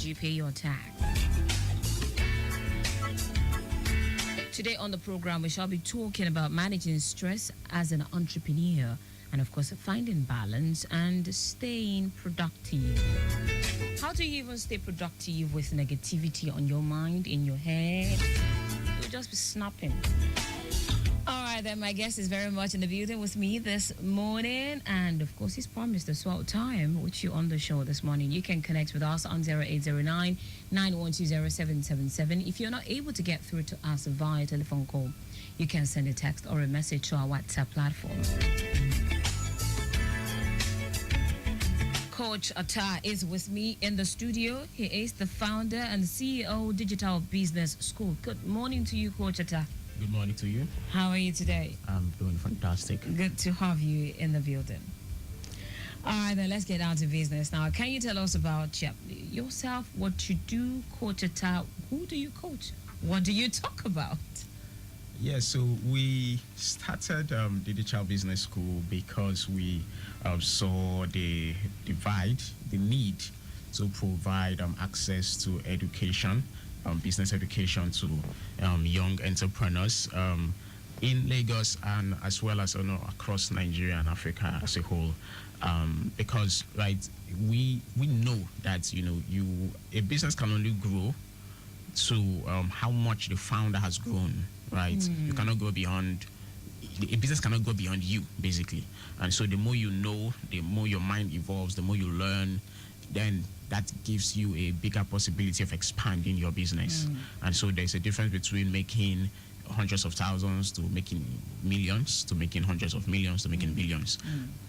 you pay your tax? Today on the program, we shall be talking about managing stress as an entrepreneur and, of course, finding balance and staying productive. How do you even stay productive with negativity on your mind, in your head? You'll just be snapping. All right, then, my guest is very much in the building with me this morning. And, of course, he's promised a swell time with you on the show this morning. You can connect with us on 0809 9120777. If you're not able to get through to us via telephone call, you can send a text or a message to our WhatsApp platform. Coach Atta is with me in the studio. He is the founder and CEO Digital Business School. Good morning to you, Coach Atta. Good morning to you. How are you today? I'm doing fantastic. Good to have you in the building. All right, then let's get down to business now. Can you tell us about yourself, what you do, Coach Atta? Who do you coach? What do you talk about? Yeah, so we started the Digital Business School because we saw the divide, the need to provide access to education, business education to young entrepreneurs in Lagos and as well as across Nigeria and Africa as a whole. Because we know that a business can only grow to how much the founder has grown, right? You cannot go beyond. A business cannot go beyond you, basically. And so the more you know, the more your mind evolves, the more you learn, then that gives you a bigger possibility of expanding your business. And so there's a difference between making hundreds of thousands to making millions, to making hundreds of millions, to making billions.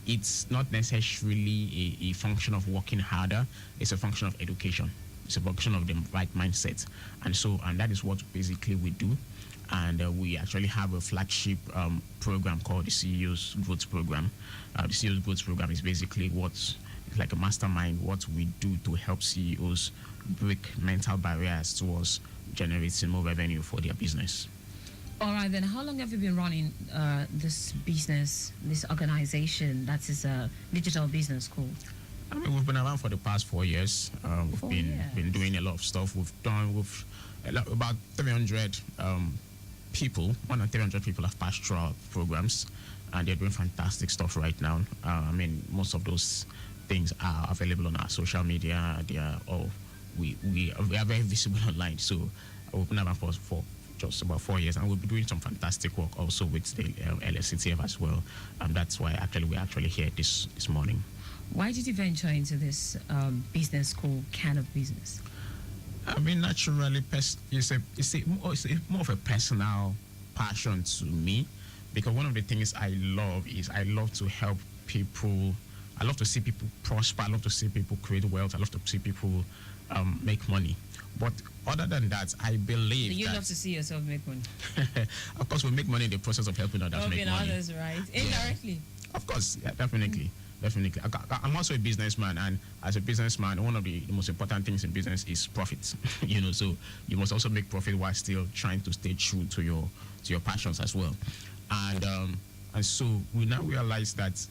It's not necessarily a function of working harder. It's a function of education. It's a function of the right mindset. And that is what basically we do. And we actually have a flagship program called the CEO's Growth Program. The CEO's Growth Program is basically like a mastermind, what we do to help CEOs break mental barriers towards generating more revenue for their business. All right, then, how long have you been running this business, this organization that is a Digital Business School? I mean, we've been around for the past 4 years. We've been doing a lot of stuff. We've done about 300 people. More than 300 people have passed through our programs, and they're doing fantastic stuff right now. I mean, most of those things are available on our social media. They are all we are very visible online. So we've been around for just about 4 years, and we'll be doing some fantastic work also with the LSCTF as well. And that's why we're actually here this morning. Why did you venture into this business school kind of business? I mean, naturally, it's more of a personal passion to me, because one of the things I love to help people. I love to see people prosper. I love to see people create wealth. I love to see people make money. But other than that, I believe you love to see yourself make money. Of course, we make money in the process of helping others make money. Helping others, right? Indirectly. Yeah. Of course, yeah, definitely. Definitely. I'm also a businessman, and as a businessman, one of the most important things in business is profits. So you must also make profit while still trying to stay true to your passions as well. And so we now realize that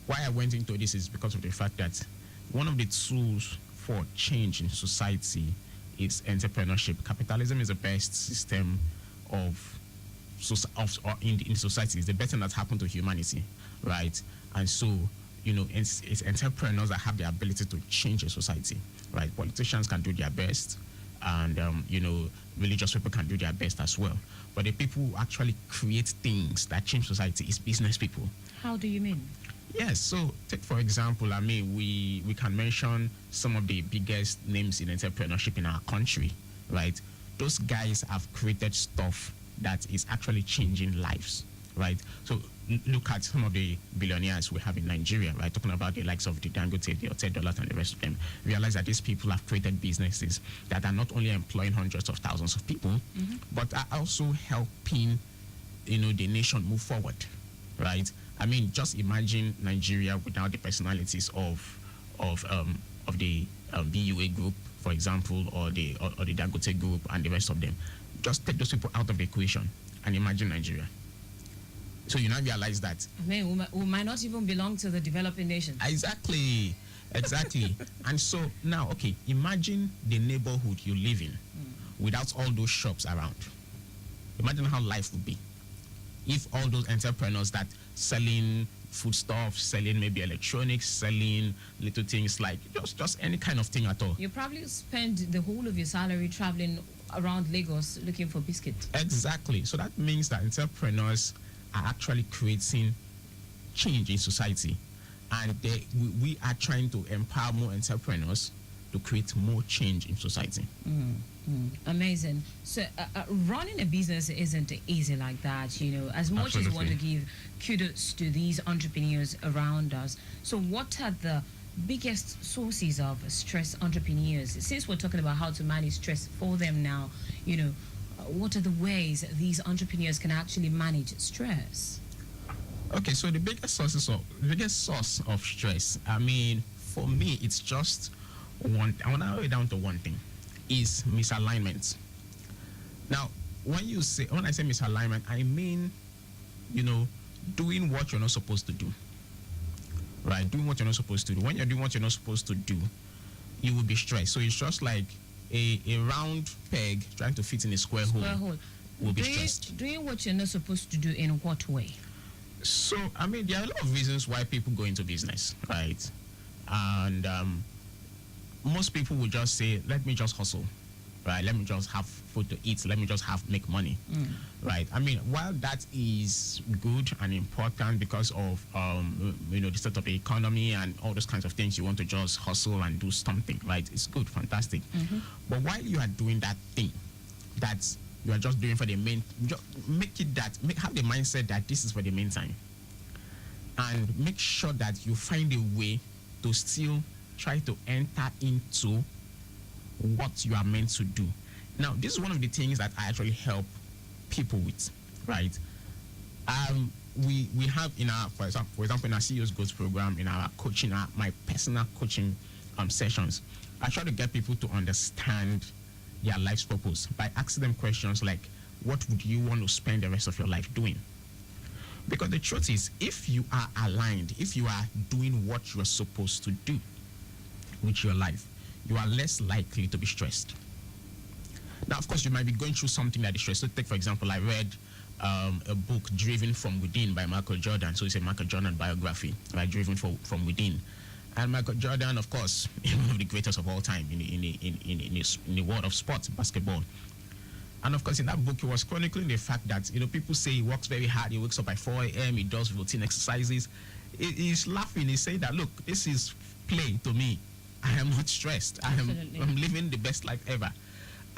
why I went into this is because of the fact that one of the tools for change in society is entrepreneurship. Capitalism is the best system in society. It's the best thing that's happened to humanity, right? And so, it's entrepreneurs that have the ability to change a society, right? Politicians can do their best, and religious people can do their best as well. But the people who actually create things that change society is business people. How do you mean? Yes, so take for example, I mean, we can mention some of the biggest names in entrepreneurship in our country, right? Those guys have created stuff that is actually changing lives, right? So look at some of the billionaires we have in Nigeria, right? Talking about the likes of the Dangote, the $10 and the rest of them. Realize that these people have created businesses that are not only employing hundreds of thousands of people, but are also helping, the nation move forward, right? I mean, just imagine Nigeria without the personalities of the BUA group, for example, or the Dangote group and the rest of them. Just take those people out of the equation and imagine Nigeria. So you now realize that I mean, we might not even belong to the developing nations. Exactly. Exactly. And so now, okay, imagine the neighborhood you live in without all those shops around. Imagine how life would be if all those entrepreneurs that selling foodstuff, selling maybe electronics, selling little things like just any kind of thing at all. You probably spend the whole of your salary traveling around Lagos looking for biscuits. Exactly. So that means that entrepreneurs are actually creating change in society, and we are trying to empower more entrepreneurs to create more change in society. Amazing. So running a business isn't easy like that, as much as we want to give kudos to these entrepreneurs around us. So what are the biggest sources of stress entrepreneurs? Since we're talking about how to manage stress for them now, what are the ways these entrepreneurs can actually manage stress? Okay, so the biggest source of stress, I mean, for me, it's just one. I want to narrow it down to one thing: is misalignment. Now, when I say misalignment, I mean, doing what you're not supposed to do. Right, doing what you're not supposed to do. When you're doing what you're not supposed to do, you will be stressed. So it's just like a round peg trying to fit in a square hole. Will be stressed. Doing what you're not supposed to do in what way? So, I mean, there are a lot of reasons why people go into business, right? And most people would just say, let me just hustle, right? Let me just have food to eat. Let me just make money, right? I mean, while that is good and important because of, the state of the economy and all those kinds of things, you want to just hustle and do something, right? It's good, fantastic. But while you are doing that thing, that's you are just doing for the main, have the mindset that this is for the meantime, and make sure that you find a way to still try to enter into what you are meant to do. Now, this is one of the things that I actually help people with, right? We have in our, for example, in our CEO's Growth program, in our coaching, my personal coaching sessions, I try to get people to understand their life's purpose by asking them questions like, what would you want to spend the rest of your life doing? Because the truth is, if you are aligned, if you are doing what you're supposed to do with your life, you are less likely to be stressed. Now, of course, you might be going through something that is stressful. So take, for example, I read a book, Driven from Within by Michael Jordan. So it's a Michael Jordan biography, right? Driven from Within. And Michael Jordan, of course, is one of the greatest of all time in the world of sports, basketball. And of course, in that book, he was chronicling the fact that, people say he works very hard. He wakes up by 4 a.m. He does routine exercises. He's laughing. He's saying that, look, this is play to me. I am not stressed. I'm living the best life ever.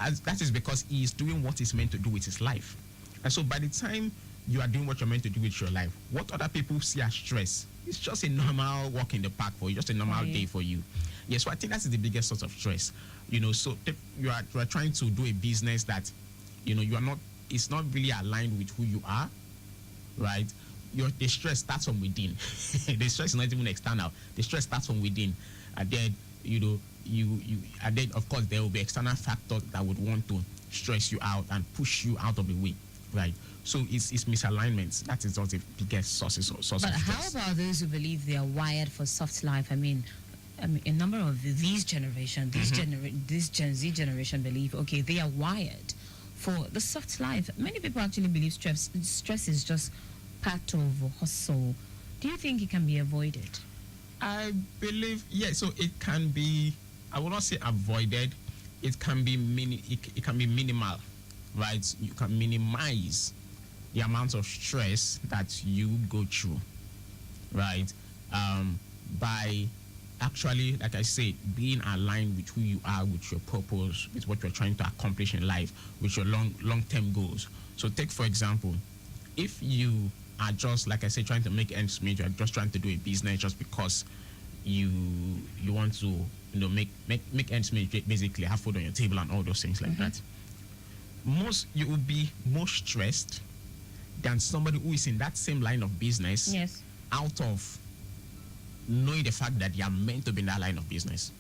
As that is because he is doing what he's meant to do with his life. And so by the time you are doing what you're meant to do with your life, what other people see as stress, it's just a normal walk in the park for you, just a normal day for you. Yes, so I think that's the biggest source of stress. So you are trying to do a business that, you are not, it's not really aligned with who you are, right? The stress starts from within. The stress is not even external. The stress starts from within. And then, and then, of course, there will be external factors that would want to stress you out and push you out of the way, right? So it's misalignments. That is not the biggest source of stress. But how about those who believe they are wired for soft life? I mean, a number of these generation, this Gen Z generation believe, okay, they are wired for the soft life. Many people actually believe stress is just part of hustle. Do you think it can be avoided? I believe, so it can be, I will not say avoided, it can be it can be minimal, right? You can minimize the amount of stress that you go through, right? By actually, like I said, being aligned with who you are, with your purpose, with what you're trying to accomplish in life, with your long-term goals. So take, for example, if you are just, like I said, trying to make ends meet, you're just trying to do a business just because you want to, make ends meet, basically have food on your table and all those things like that. You will be more stressed than somebody who is in that same line of business, out of knowing the fact that they are meant to be in that line of business.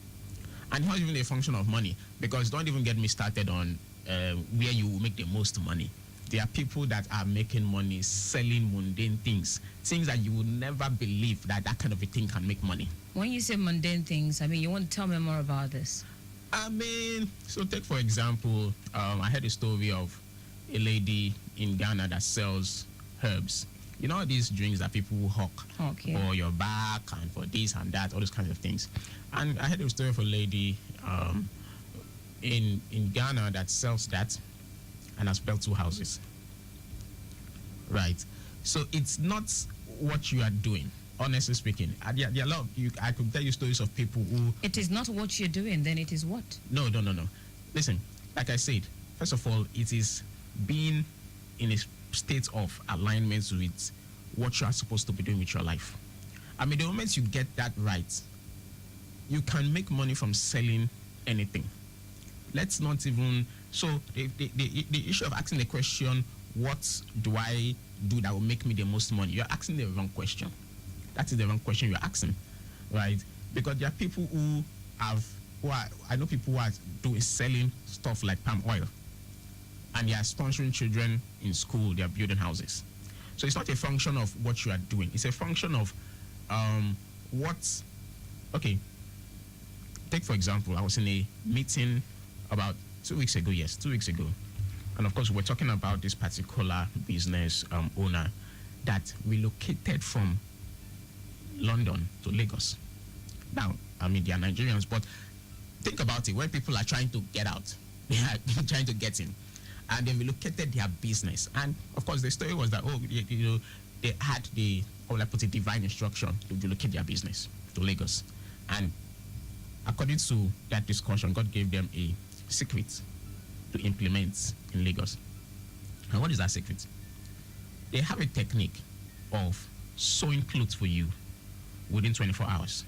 And not even a function of money, because don't even get me started on where you will make the most money. There are people that are making money selling mundane things that you would never believe that kind of a thing can make money. When you say mundane things, I mean, you want to tell me more about this? I mean, so take for example, I heard a story of a lady in Ghana that sells herbs. You know these drinks that people will hawk for your back and for this and that, all those kinds of things. And I heard a story of a lady in Ghana that sells that and has built 2 houses. Right. So it's not what you are doing. Honestly speaking, there are a lot of I could tell you stories of people who. It is not what you're doing, then it is what? No. Listen, like I said, first of all, it is being in a state of alignment with what you are supposed to be doing with your life. I mean, the moment you get that right, you can make money from selling anything. Let's not even. So the issue of asking the question, what do I do that will make me the most money? You're asking the wrong question. That is the wrong question you're asking, right? Because there are people I know people who are selling stuff like palm oil, and they are sponsoring children in school. They are building houses. So it's not a function of what you are doing. It's a function of what. Okay. Take for example, I was in a meeting about 2 weeks ago. Yes, 2 weeks ago, and of course we're talking about this particular business owner that relocated from London to Lagos. Now, I mean, they are Nigerians, but think about it. When people are trying to get out, they are trying to get in, and they relocated their business. And of course, the story was that they had divine instruction to relocate their business to Lagos. And according to that discussion, God gave them a secret to implement in Lagos. And what is that secret? They have a technique of sewing clothes for you within 24 hours.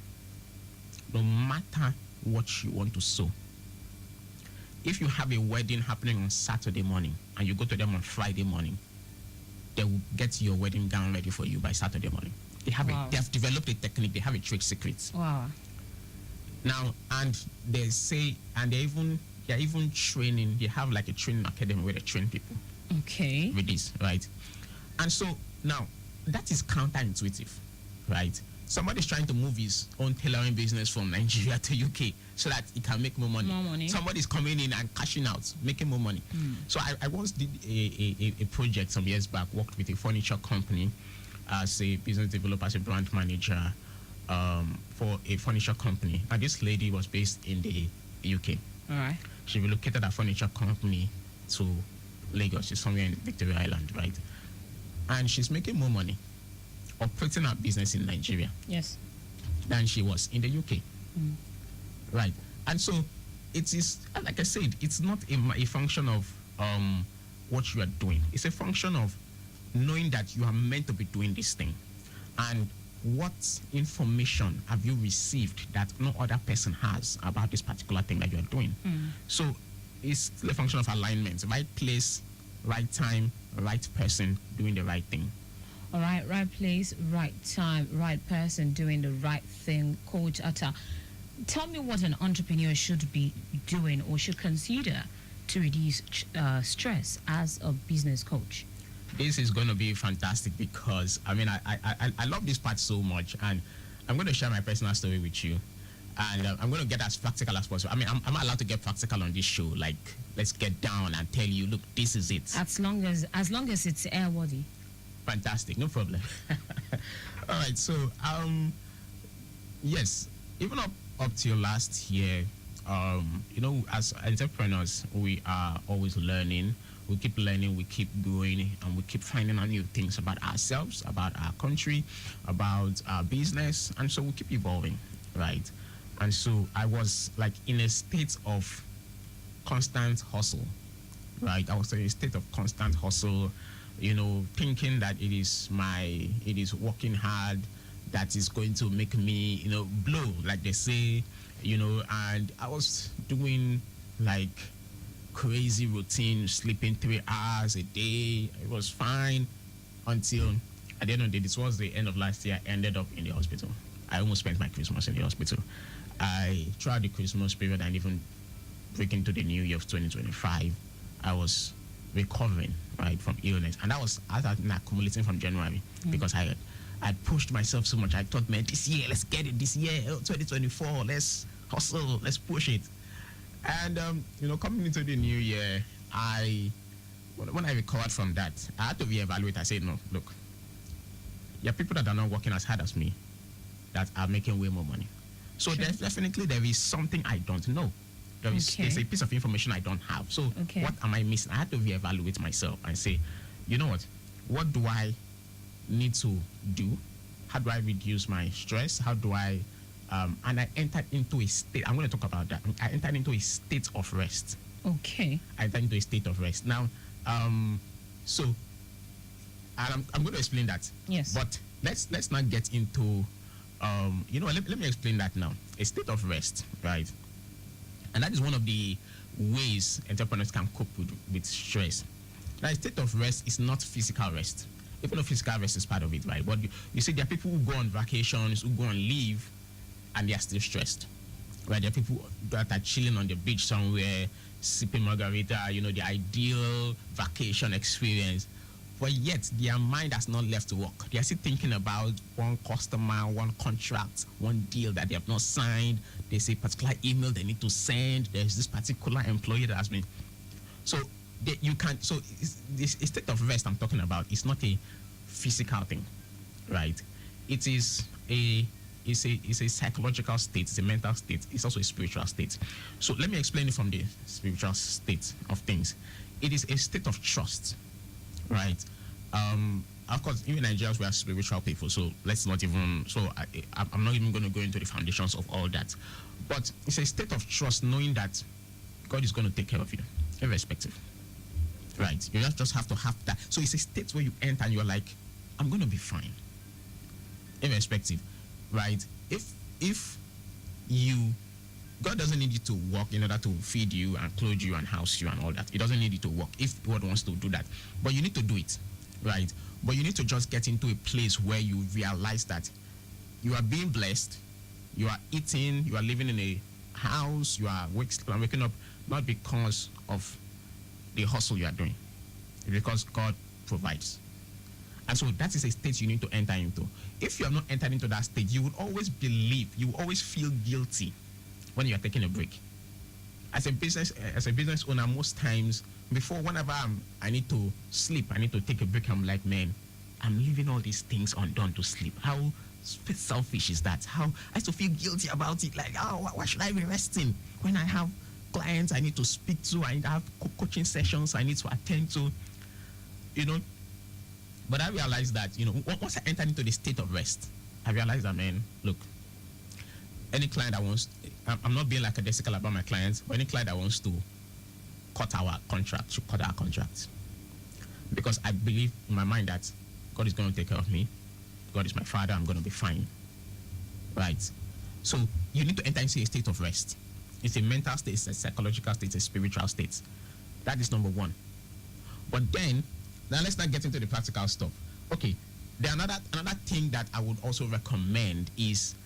No matter what you want to sew. If you have a wedding happening on Saturday morning and you go to them on Friday morning, they will get your wedding gown ready for you by Saturday morning. They have they have developed a technique. They have a trade secret. Wow. Now, and they say, and they're even training. They have like a training academy where they train people. Okay. With this, right? And so now that is counterintuitive, right? Somebody's trying to move his own tailoring business from Nigeria to UK so that he can make more money. More money. Somebody's coming in and cashing out, making more money. So I once did a project some years back, worked with a furniture company as a business developer, as a brand manager for a furniture company. And this lady was based in the UK. All right. She relocated her furniture company to Lagos. She's somewhere in Victoria Island, right? And she's making more money operating her business in Nigeria, yes, than she was in the UK, right? And so it is, like I said, it's not a function of what you are doing. It's a function of knowing that you are meant to be doing this thing, and what information have you received that no other person has about this particular thing that you are doing. So it's still a function of alignment, right place, right time, right person doing the right thing. All right, right place, right time, right person doing the right thing. Coach Atta, tell me what an entrepreneur should be doing or should consider to reduce stress as a business coach. This is going to be fantastic because, I mean, I love this part so much, and I'm going to share my personal story with you, and I'm going to get as practical as possible. I mean, I'm not allowed to get practical on this show. Like, let's get down and tell you, look, this is it. As long as it's airworthy. Fantastic, no problem. All right, so yes, even up till last year, as entrepreneurs, we are always learning. We keep learning, we keep growing, and we keep finding out new things about ourselves, about our country, about our business, and so we keep evolving, right? And so I was like in a state of constant hustle, right? I was in a state of constant hustle, thinking that it is working hard that is going to make me, blow, like they say, and I was doing like crazy routine, sleeping 3 hours a day. It was fine until at the end of the day, this was the end of last year, I ended up in the hospital. I almost spent my Christmas in the hospital. Throughout the Christmas period and even breaking into the new year of 2025, I was recovering, right, from illness. And that was accumulating from January because I I pushed myself so much. I thought, man, this year, let's get it. This year, 2024, let's hustle, let's push it. And coming into the new year, when I recovered from that, I had to reevaluate. I said, no, look, there are people that are not working as hard as me that are making way more money. So definitely there is something I don't know. There's a piece of information I don't have. So what am I missing? I had to reevaluate myself and say, you know what do I need to do? How do I reduce my stress? How do I and I entered into a state. I'm going to talk about that. I entered into a state of rest. Okay. I entered into a state of rest. Now, so and I'm going to explain that. Yes. But let's not get into let me explain that now. A state of rest, right? And that is one of the ways entrepreneurs can cope with stress. Now, a state of rest is not physical rest. Even though physical rest is part of it, right? But you see, there are people who go on vacations, who go on leave, and they are still stressed. Right? There are people that are chilling on the beach somewhere, sipping margarita, the ideal vacation experience. But yet, their mind has not left to work. They are still thinking about one customer, one contract, one deal that they have not signed. There's a particular email they need to send. There's this particular employee that has been. So this state of rest I'm talking about is not a physical thing, right? It is it's a psychological state. It's a mental state. It's also a spiritual state. So let me explain it from the spiritual state of things. It is a state of trust. Right. Of course, even Nigerians, we are spiritual people, so let's not even. So I'm not even going to go into the foundations of all that. But it's a state of trust, knowing that God is going to take care of you, irrespective. Right. You just have to have that. So it's a state where you enter and you're like, I'm going to be fine, irrespective. Right. If God doesn't need you to work in order to feed you and clothe you and house you and all that. He doesn't need you to work if God wants to do that. But you need to do it, right? But you need to just get into a place where you realize that you are being blessed, you are eating, you are living in a house, you are waking up not because of the hustle you are doing, it's because God provides. And so that is a state you need to enter into. If you have not entered into that state, you would always believe, you will always feel guilty when you're taking a break. As a business owner, most times whenever I need to sleep, I need to take a break, I'm like, man, I'm leaving all these things undone to sleep. How selfish is that? How I used to feel guilty about it. Like, why should I be resting when I have clients I need to speak to, I have coaching sessions I need to attend to, But I realized that, once I entered into the state of rest, I realized that, man, look, any client that wants, I'm not being like a desical about my clients, but any client that wants to cut our contract should cut our contract. Because I believe in my mind that God is going to take care of me. God is my father, I'm going to be fine. Right? So you need to enter into a state of rest. It's a mental state, it's a psychological state, it's a spiritual state. That is number one. But then, now let's not get into the practical stuff. Okay, another thing that I would also recommend is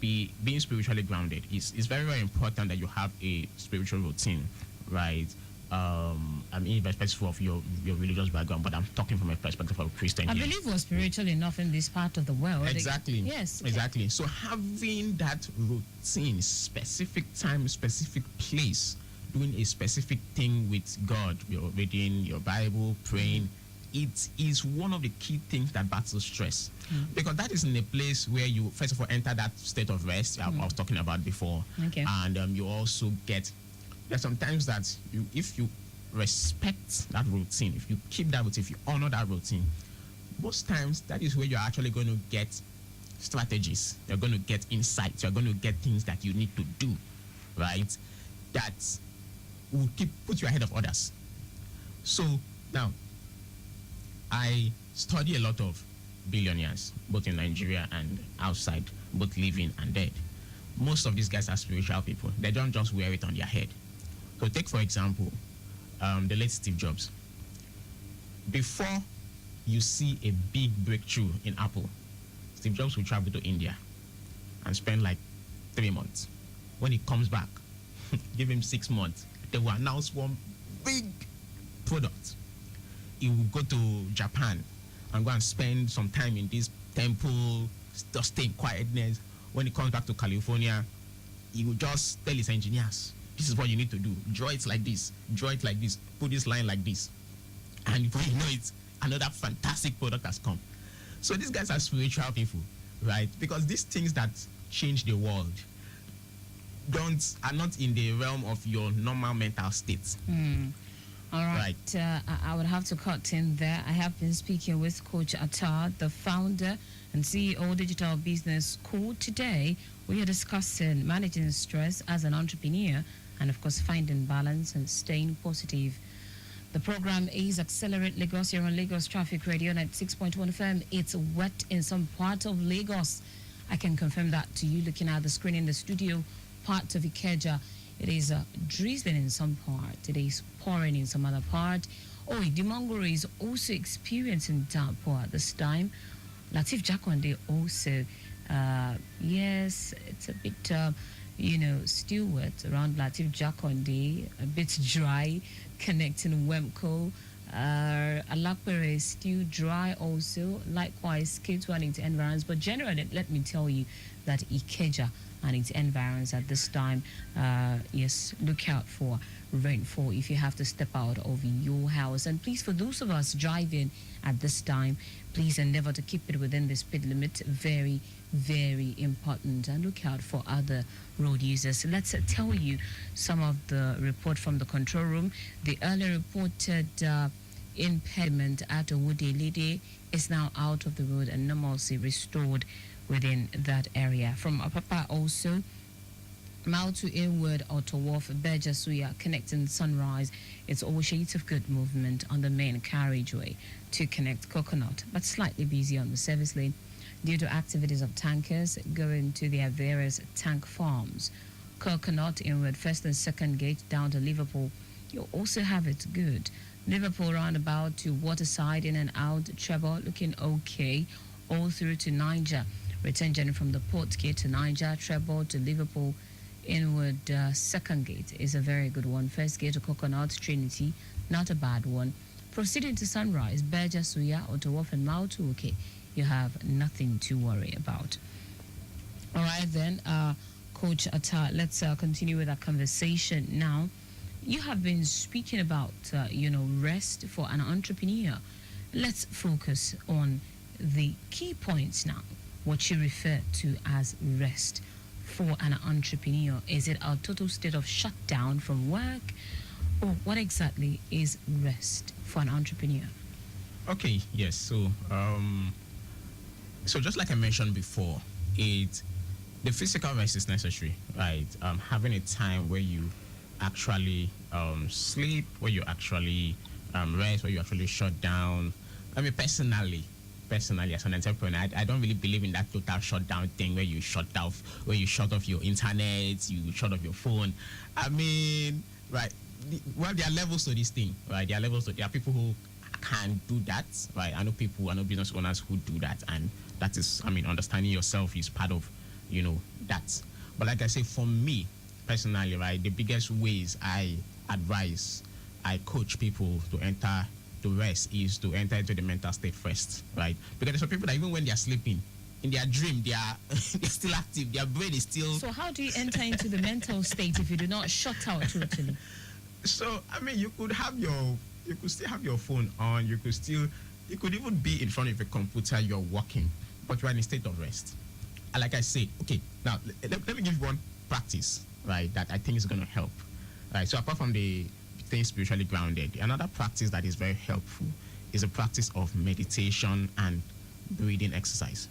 being spiritually grounded. It's very, very important that you have a spiritual routine, right? Irrespective of your religious background, but I'm talking from a perspective of a Christian. I believe we're spiritual enough in this part of the world. Exactly. Yes. Okay. Exactly. So having that routine, specific time, specific place, doing a specific thing with God, you're reading your Bible, praying, it is one of the key things that battles stress. Because that is in a place where you, first of all, enter that state of rest I was talking about before. Okay. And you also get, there's sometimes that if you respect that routine, if you keep that routine, if you honor that routine, most times that is where you're actually going to get strategies. You're going to get insights. You're going to get things that you need to do, right? That will put you ahead of others. So now, I study a lot of billionaires, both in Nigeria and outside, both living and dead. Most of these guys are spiritual people. They don't just wear it on their head. So take, for example, the late Steve Jobs. Before you see a big breakthrough in Apple, Steve Jobs will travel to India and spend like 3 months. When he comes back, give him 6 months, they will announce one big product. He will go to Japan and go and spend some time in this temple, just stay in quietness. When he comes back to California, he will just tell his engineers, this is what you need to do. Draw it like this, draw it like this, put this line like this. And before you know it, another fantastic product has come. So these guys are spiritual people, right? Because these things that change the world are not in the realm of your normal mental state. All right. I would have to cut in there. I have been speaking with Coach Attar, the founder and CEO Digital Business School. Today, we are discussing managing stress as an entrepreneur and, of course, finding balance and staying positive. The program is Accelerate Lagos here on Lagos Traffic Radio 96.1 FM. It's wet in some part of Lagos. I can confirm that to you looking at the screen in the studio. Part of Ikeja, it is drizzling in some part. It is pouring in some other part. Oh, Dimongoro is also experiencing downpour at this time. Latif Jakonde also, yes, it's a bit, still wet around Latif Jakonde, a bit dry, connecting Wemco. Alakpere is still dry also. Likewise, K2 and its environs. But generally, let me tell you that Ikeja and its environs at this time, yes, look out for rainfall if you have to step out of your house. And please, for those of us driving at this time, please endeavor to keep it within the speed limit. Very, very important. And look out for other road users. Let's tell you some of the report from the control room. The earlier reported impediment at Owode-Lede is now out of the road and normalcy restored within that area. From Apapa also, Mile to inward Auto Wharf, Berjasuya connecting Sunrise. It's all shades of good movement on the main carriageway to connect Coconut, but slightly busy on the service lane due to activities of tankers going to their various tank farms. Coconut inward first and second gate down to Liverpool. You also have it good. Liverpool roundabout to Waterside in and out. Trevor looking okay all through to Niger. Return journey from the port gate to Niger, Trevor to Liverpool. Inward second gate is a very good one. First gate to Coconut, Trinity, not a bad one. Proceeding to Sunrise, Berja, Suya, Ottawa, and Mautu, okay, you have nothing to worry about. All right, then, Coach Attar, let's continue with our conversation now. You have been speaking about, rest for an entrepreneur. Let's focus on the key points now, what you refer to as rest for an entrepreneur. Is it a total state of shutdown from work, or what exactly is rest for an entrepreneur? Okay, yes. So just like I mentioned before, the physical rest is necessary, right? Having a time where you actually sleep, where you actually rest, where you actually shut down. I mean, personally, as an entrepreneur, I don't really believe in that total shutdown thing where you shut off your internet, you shut off your phone. I mean, right? There are levels to this thing, right? There are people who can do that, right? I know business owners who do that, and that is, understanding yourself is part of, that. But like I say, for me personally, right, the biggest ways I coach people to enter the rest is to enter into the mental state first, right? Because there's some people that even when they are sleeping, in their dream, they are they're still active. Their brain is still. So how do you enter into the mental state if you do not shut out totally? So you could still have your phone on. You could even be in front of a computer. You're working, but you're in a state of rest. And like I said, okay, now let me give you one practice, right, that I think is going to help. Right. So apart from the staying spiritually grounded, another practice that is very helpful is a practice of meditation and breathing exercise.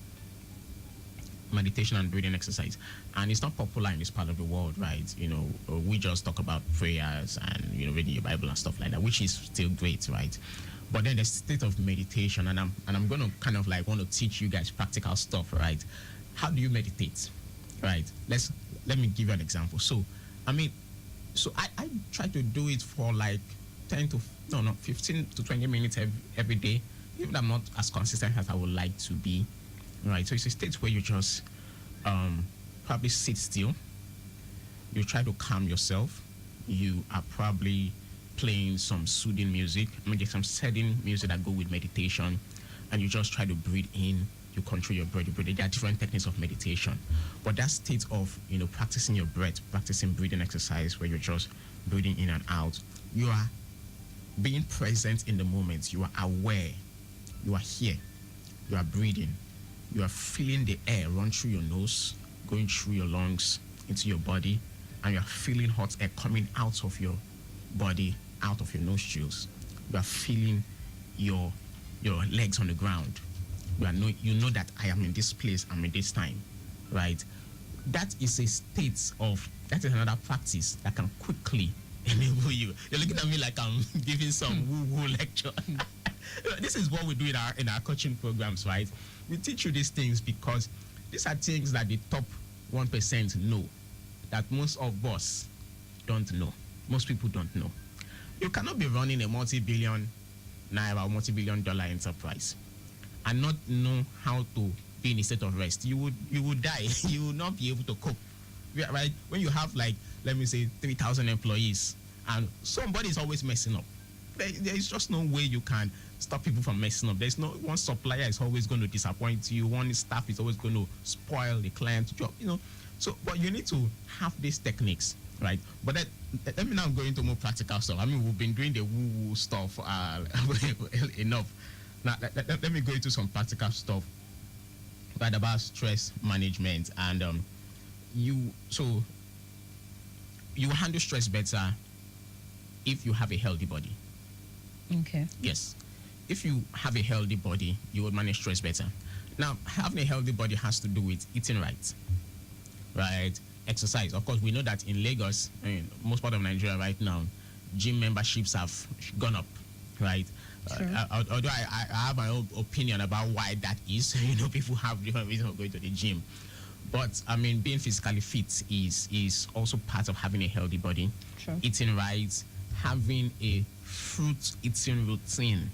Meditation and breathing exercise, and it's not popular in this part of the world, right? We just talk about prayers and reading your Bible and stuff like that, which is still great, right? But then the state of meditation, and I'm going to kind of like want to teach you guys practical stuff, right? How do you meditate, right? Let me give you an example. So I try to do it for like 15 to 20 minutes every day, even though I'm not as consistent as I would like to be, right? So it's a state where you just probably sit still. You try to calm yourself. You are probably playing some soothing music. There's some soothing music that go with meditation, and you just try to breathe in, you control your breath. There are different techniques of meditation, but that state of practicing your breath, practicing breathing exercise where you're just breathing in and out, you are being present in the moment. You are aware. You are here. You are breathing. You are feeling the air run through your nose, going through your lungs into your body, and you are feeling hot air coming out of your body, out of your nostrils. You are feeling your legs on the ground. You know that I am in this place, I'm in this time, right? That is another practice that can quickly enable you. You're looking at me like I'm giving some woo-woo lecture. This is what we do in our coaching programs, right? We teach you these things because these are things that the top 1% know, that most of us don't know. Most people don't know. You cannot be running a multi-billion naira or multi-billion dollar enterprise and not know how to be in a state of rest. You would die. You will not be able to cope, right? When you have, like, let me say 3,000 employees and somebody is always messing up, there is just no way you can stop people from messing up. There's no one supplier is always going to disappoint you. One staff is always going to spoil the client's job. So, but you need to have these techniques, right? But let me now go into more practical stuff. I mean, we've been doing the woo-woo stuff enough. Now, let me go into some practical stuff, right, about stress management. And you handle stress better if you have a healthy body. Okay. Yes. If you have a healthy body, you will manage stress better. Now, having a healthy body has to do with eating right? Exercise. Of course, we know that in Lagos, most part of Nigeria right now, gym memberships have gone up, right? Sure. Although I have my own opinion about why that is. People have different reasons for going to the gym. But, I mean, being physically fit is also part of having a healthy body. Sure. Eating right, having a fruit eating routine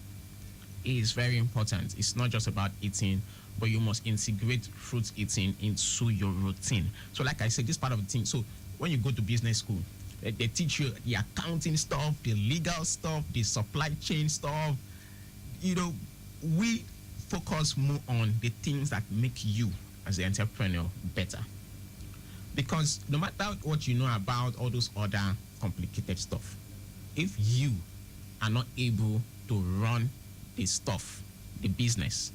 is very important. It's not just about eating, but you must integrate fruit eating into your routine. So like I said, this part of the thing. So when you go to business school, they teach you the accounting stuff, the legal stuff, the supply chain stuff. We focus more on the things that make you as an entrepreneur better. Because no matter what you know about all those other complicated stuff, if you are not able to run the stuff, the business,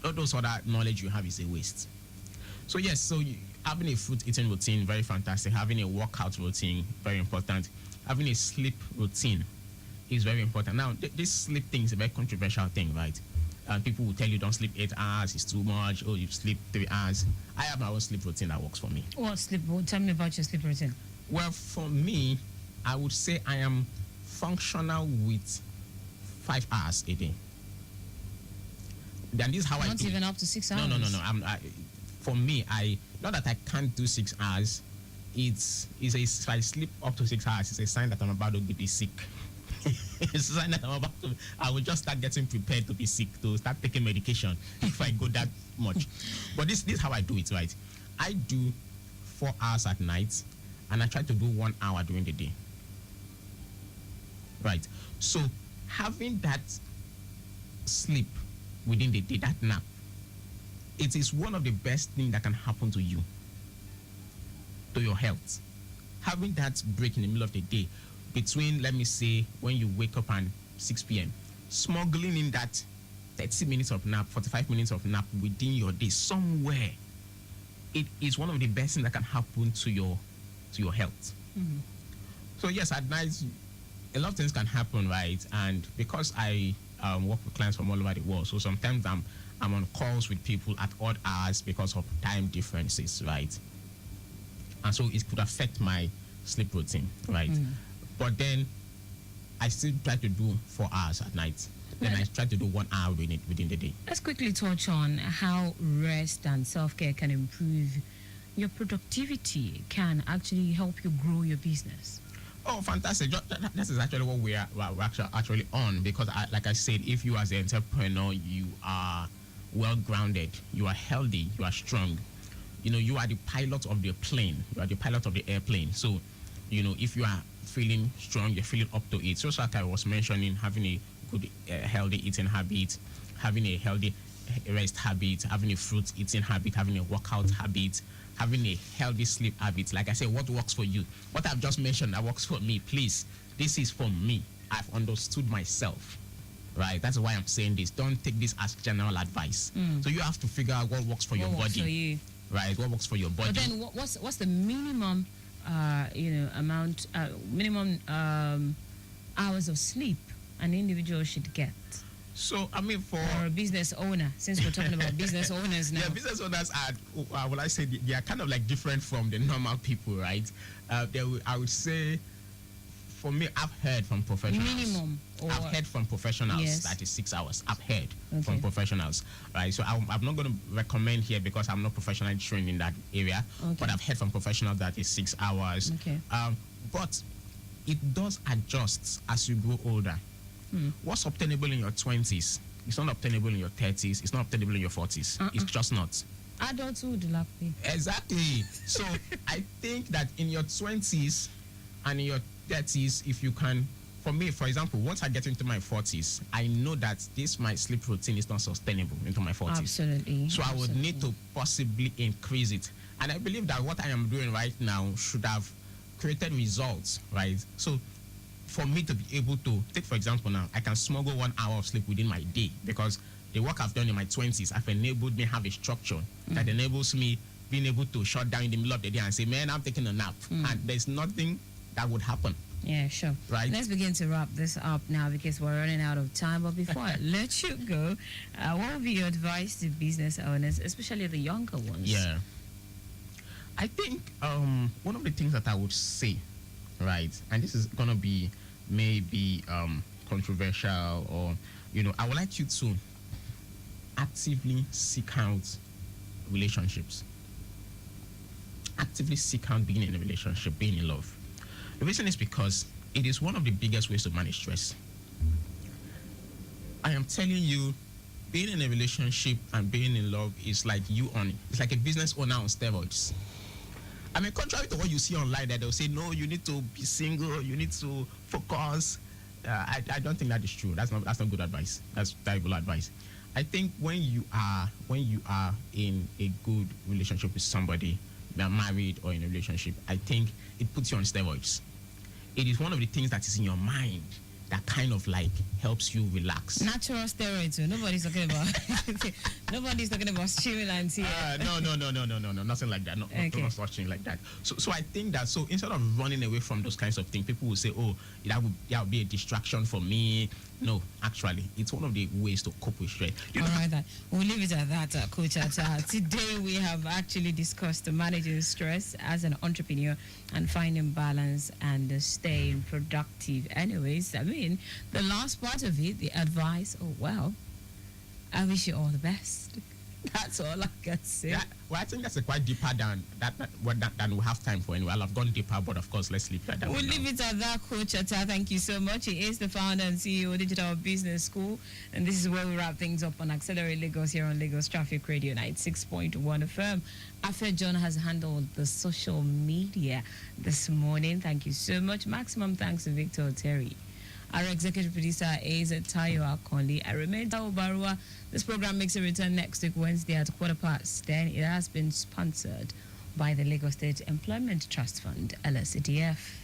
all those other knowledge you have is a waste. So yes, having a food eating routine, very fantastic. Having a workout routine, very important. Having a sleep routine is very important. Now, this sleep thing is a very controversial thing, right? People will tell you don't sleep 8 hours, it's too much. Oh, you sleep 3 hours. I have my own sleep routine that works for me. Tell me about your sleep routine. Well, for me, I would say I am functional with 5 hours a day. Then this is how Not even up to 6 hours. No. For me, not that I can't do 6 hours. If I sleep up to 6 hours, it's a sign that I'm about to be sick. It's a sign that I will just start getting prepared to be sick, to start taking medication if I go that much. But this is how I do it, right? I do 4 hours at night, and I try to do 1 hour during the day. Right. So having that sleep within the day, that nap, it is one of the best things that can happen to you, to your health. Having that break in the middle of the day, between, let me say, when you wake up and 6 p.m., smuggling in that 30 minutes of nap, 45 minutes of nap within your day somewhere, it is one of the best things that can happen to your health. Mm-hmm. So yes, at night, a lot of things can happen, right? And because I work with clients from all over the world, so sometimes I'm on calls with people at odd hours because of time differences, right? And so it could affect my sleep routine, right? Mm. But then I still try to do 4 hours at night. Then I try to do 1 hour within the day. Let's quickly touch on how rest and self-care can improve your productivity, can actually help you grow your business. Oh, fantastic. That is actually what we're actually on, because like I said, if you as an entrepreneur, you are well-grounded, you are healthy, you are strong, you are the pilot of the plane, you are the pilot of the airplane. So, if you are feeling strong, you're feeling up to it. So like I was mentioning, having a good, healthy eating habit, having a healthy rest habit, having a fruit eating habit, having a workout habit, having a healthy sleep habit. Like I said, what works for you? What I've just mentioned that works for me, please. This is for me. I've understood myself. Right? That's why I'm saying this. Don't take this as general advice. So you have to figure out what works for your What works body. for you? Right? What works for your body? But then what's the minimum amount minimum hours of sleep an individual should get? So I mean, for or a business owner, since we're talking about business owners now. Yeah, business owners are, will I say, they are kind of like different from the normal people, right? I would say, for me, I've heard from professionals. Minimum. I've heard from professionals Yes. that is 6 hours. I've heard Okay. from professionals, right? So I'm not going to recommend here because I'm not professionally trained in that area. Okay. But I've heard from professionals that is 6 hours. Okay. But it does adjust as you grow older. What's obtainable in your 20s? It's not obtainable in your 30s. It's not obtainable in your 40s. It's just not. Adulthood, Lapi. Exactly. So I think that in your 20s and in your 30s, if you can, for me, for example, once I get into my 40s, I know that my sleep routine is not sustainable into my 40s. Absolutely. So I would need to possibly increase it. And I believe that what I am doing right now should have created results, right? So for me to be able to take, for example, now I can smuggle 1 hour of sleep within my day because the work I've done in my 20s have enabled me have a structure that enables me being able to shut down in the middle of the day and say, man, I'm taking a nap. And there's nothing that would happen. Yeah, sure. Right. Let's begin to wrap this up now because we're running out of time. But before I let you go, what would be your advice to business owners, especially the younger ones? Yeah. I think one of the things that I would say, right, and this is going to be maybe controversial or, I would like you to actively seek out relationships. Actively seek out being in a relationship, being in love. The reason is because it is one of the biggest ways to manage stress. I am telling you, being in a relationship and being in love is like it's like a business owner on steroids. I mean, contrary to what you see online, that they'll say, no, you need to be single, you need to focus. I don't think that is true. That's not good advice. That's terrible advice. I think when you are in a good relationship with somebody, married or in a relationship, I think it puts you on steroids. It is one of the things that is in your mind that kind of like helps you relax. Natural steroids. So nobody's talking about stimulants here. No, nothing like that. Okay. Not such thing like that. So I think that instead of running away from those kinds of things, people will say, oh, that would be a distraction for me. No, actually, it's one of the ways to cope with stress. All right, then. We'll leave it at that, Coach Ata. Today, we have actually discussed managing stress as an entrepreneur and finding balance and staying productive. Anyways, I mean, the last part of it, the advice, oh, well, I wish you all the best. That's all I can say. Yeah, well, I think that's a quite deeper than we have time for anyway. I've gone deeper, but of course, let's leave that. We'll leave it at that, Coach Ata. Thank you so much. He is the founder and CEO of Digital Business School. And this is where we wrap things up on Accelerate Lagos here on Lagos Traffic Radio 96.1 FM. After John has handled the social media this morning. Thank you so much. Maximum thanks to Victor Terry. Our executive producer is Taiwo Baruwa. I remain Taiwo Baruwa. This program makes a return next week, Wednesday at 10:15. It has been sponsored by the Lagos State Employment Trust Fund, LSDF.